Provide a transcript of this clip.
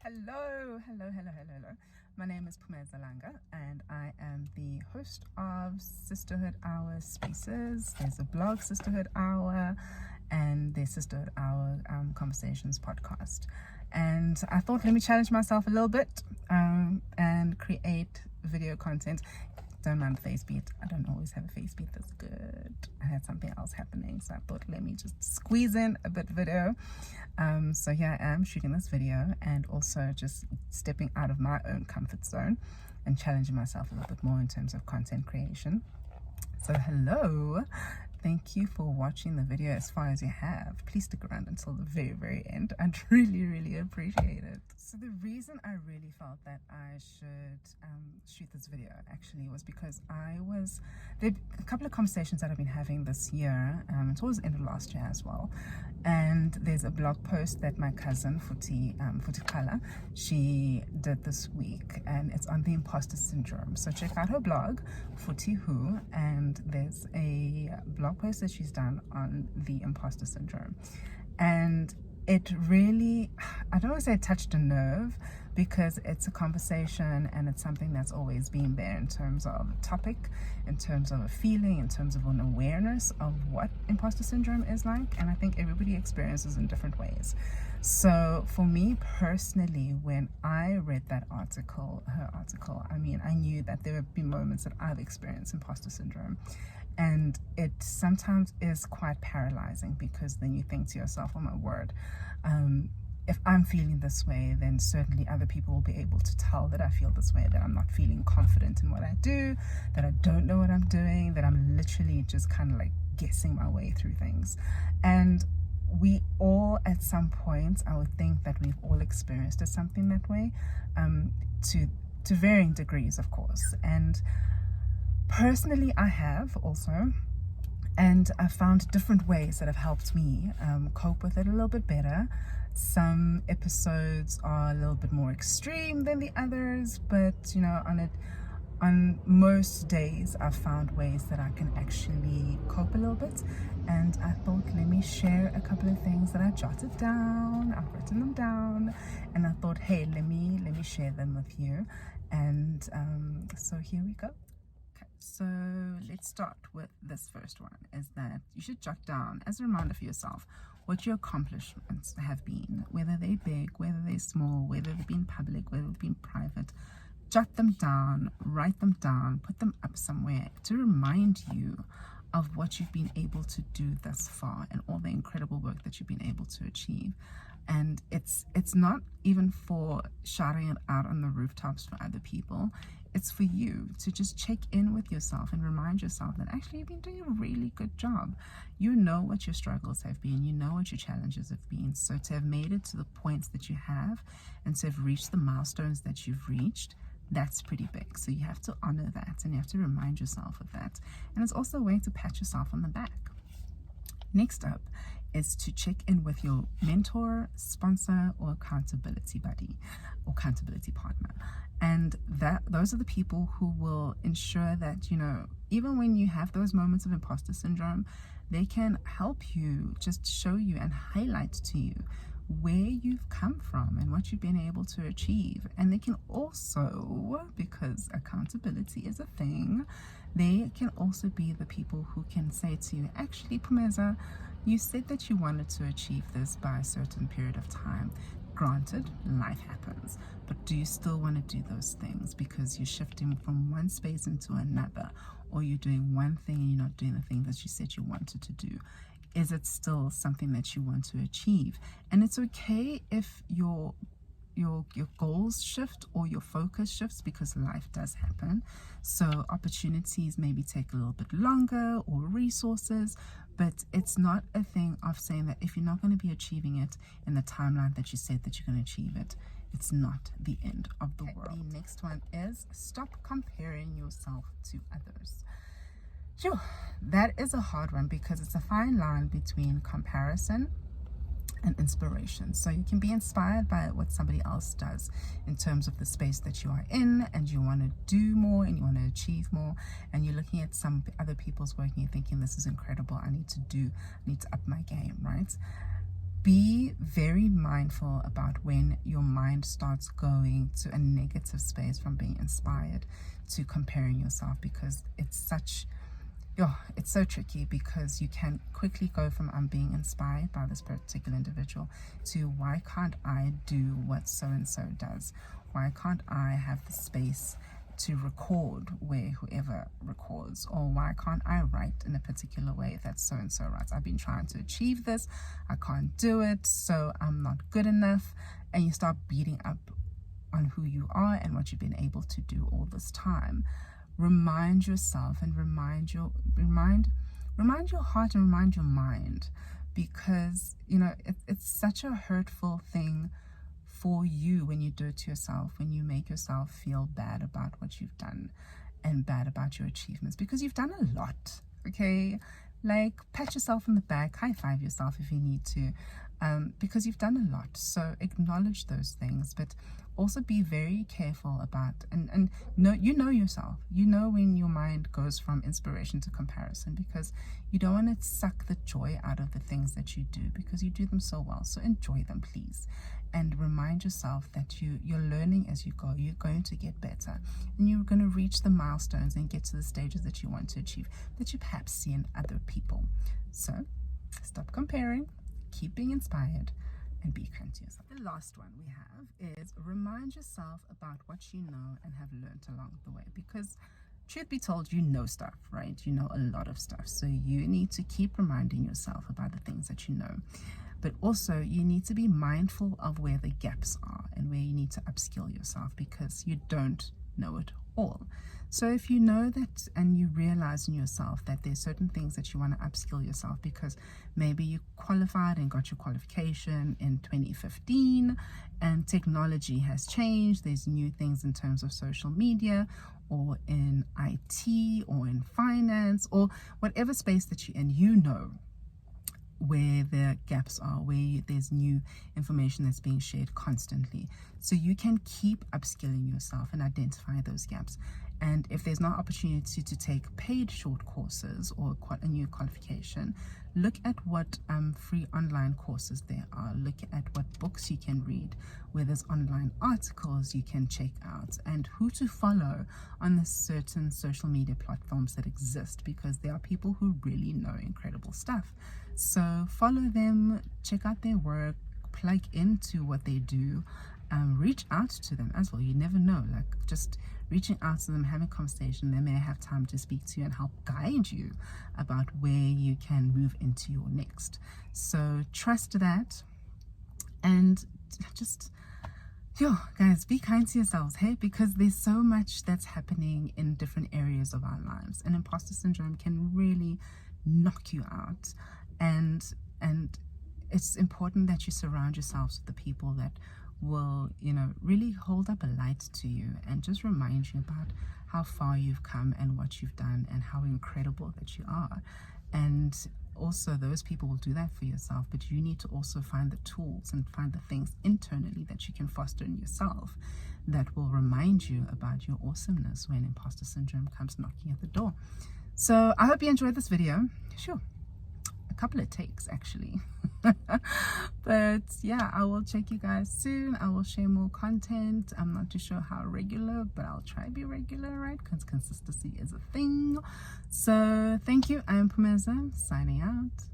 Hello. My name is Pumeza Langa, and I am the host of Sisterhood Hour Spaces. There's a blog, Sisterhood Hour, and there's Sisterhood Hour Conversations podcast. And I thought, let me challenge myself a little bit and create video content. Don't mind the face beat. I don't always have a face beat that's good. I had something else happening, so I thought, let me just squeeze in a bit video. So here I am shooting this video, and also just stepping out of my own comfort zone and challenging myself a little bit more in terms of content creation. So hello, thank you for watching the video as far as you have. Please stick around until the very end. I'd really appreciate it. So the reason I really felt that I should shoot this video actually was because there a couple of conversations that I've been having this year, towards the end of last year as well, and there's a blog post that my cousin Futi Kala, she did this week, and it's on the Imposter Syndrome. So check out her blog, Futi Who, and there's a blog post that she's done on the Imposter Syndrome. And it really, I don't want to say it touched a nerve, because it's a conversation and it's something that's always been there in terms of a topic, in terms of a feeling, in terms of an awareness of what imposter syndrome is like. And I think everybody experiences in different ways. So for me personally, when I read her article, I knew that there would be moments that I've experienced imposter syndrome. And it sometimes is quite paralyzing, because then you think to yourself, oh my word, if I'm feeling this way, then certainly other people will be able to tell that I feel this way, that I'm not feeling confident in what I do, that I don't know what I'm doing, that I'm literally just kind of like guessing my way through things. And we all, at some point, I would think that we've all experienced something that way, to varying degrees, of course. And personally, I have also, and I found different ways that have helped me cope with it a little bit better. Some episodes are a little bit more extreme than the others, but on most days I've found ways that I can actually cope a little bit. And I thought, let me share a couple of things that I jotted down. I've written them down, and I thought, hey, let me share them with you. And so here we go. So let's start with this first one, is that you should jot down as a reminder for yourself what your accomplishments have been, whether they're big, whether they're small, whether they've been public, whether they've been private. Jot them down, write them down, put them up somewhere to remind you of what you've been able to do thus far and all the incredible work that you've been able to achieve. And it's not even for shouting it out on the rooftops for other people. It's for you to just check in with yourself and remind yourself that actually you've been doing a really good job. You know what your struggles have been, you know what your challenges have been. So to have made it to the points that you have, and to have reached the milestones that you've reached, that's pretty big. So you have to honor that, and you have to remind yourself of that. And it's also a way to pat yourself on the back. Next up is to check in with your mentor, sponsor, or accountability buddy or accountability partner. And those are the people who will ensure that, even when you have those moments of imposter syndrome, they can help you, just show you and highlight to you where you've come from and what you've been able to achieve. And they can also, because accountability is a thing, they can also be the people who can say to you, actually, Pumeza, you said that you wanted to achieve this by a certain period of time. Granted, life happens, but do you still want to do those things? Because you're shifting from one space into another, or you're doing one thing and you're not doing the thing that you said you wanted to do. Is it still something that you want to achieve? And it's okay if your goals shift or your focus shifts, because life does happen. So opportunities maybe take a little bit longer, or resources, but it's not a thing of saying that if you're not going to be achieving it in the timeline that you said that you're going to achieve it, it's not the end of the world. The next one is stop comparing yourself to others. Sure, that is a hard one, because it's a fine line between comparison and inspiration. So you can be inspired by what somebody else does in terms of the space that you are in, and you want to do more and you want to achieve more, and you're looking at some other people's work and you're thinking, this is incredible, I need to up my game, right? be very mindful about when your mind starts going to a negative space from being inspired to comparing yourself, because it's so tricky, because you can quickly go from I'm being inspired by this particular individual to why can't I do what so and so does? Why can't I have the space to record where whoever records? Or why can't I write in a particular way that so and so writes? I've been trying to achieve this, I can't do it, so I'm not good enough. And you start beating up on who you are and what you've been able to do all this time. Remind yourself and remind your heart and remind your mind, because it's such a hurtful thing for you when you do it to yourself, when you make yourself feel bad about what you've done and bad about your achievements, because you've done a lot. Okay, like, pat yourself on the back, high five yourself if you need to, because you've done a lot. So acknowledge those things, but also be very careful about and know yourself. You know when your mind goes from inspiration to comparison, because you don't want to suck the joy out of the things that you do, because you do them so well. So enjoy them, please, and remind yourself that you're learning as you go. You're going to get better, and you're going to reach the milestones and get to the stages that you want to achieve, that you perhaps see in other people. So stop comparing, keep being inspired, and be kind to yourself. The last one we have is remind yourself about what you know and have learned along the way, because truth be told, you know stuff, right? You know a lot of stuff. So you need to keep reminding yourself about the things that you know. But also you need to be mindful of where the gaps are and where you need to upskill yourself, because you don't know it all. So if you know that and you realize in yourself that there's certain things that you want to upskill yourself, because maybe you qualified and got your qualification in 2015 and technology has changed, there's new things in terms of social media or in IT or in finance or whatever space that you're in, where the gaps are, where there's new information that's being shared constantly. So you can keep upskilling yourself and identify those gaps. And if there's no opportunity to take paid short courses or a new qualification, look at what free online courses there are. Look at what books you can read, where there's online articles you can check out, and who to follow on the certain social media platforms that exist, because there are people who really know incredible stuff. So follow them, check out their work, plug into what they do, reach out to them as well. You never know, like just reaching out to them, having a conversation, they may have time to speak to you and help guide you about where you can move into your next. So trust that, and just guys, be kind to yourselves, hey, because there's so much that's happening in different areas of our lives, and imposter syndrome can really knock you out. And it's important that you surround yourselves with the people that will, really hold up a light to you and just remind you about how far you've come and what you've done and how incredible that you are. And also those people will do that for yourself, but you need to also find the tools and find the things internally that you can foster in yourself that will remind you about your awesomeness when imposter syndrome comes knocking at the door. So I hope you enjoyed this video. Sure, a couple of takes actually. But yeah, I will check you guys soon. I will share more content. I'm not too sure how regular, but I'll try to be regular, right? Because consistency is a thing. So thank you. I am Pumeza, signing out.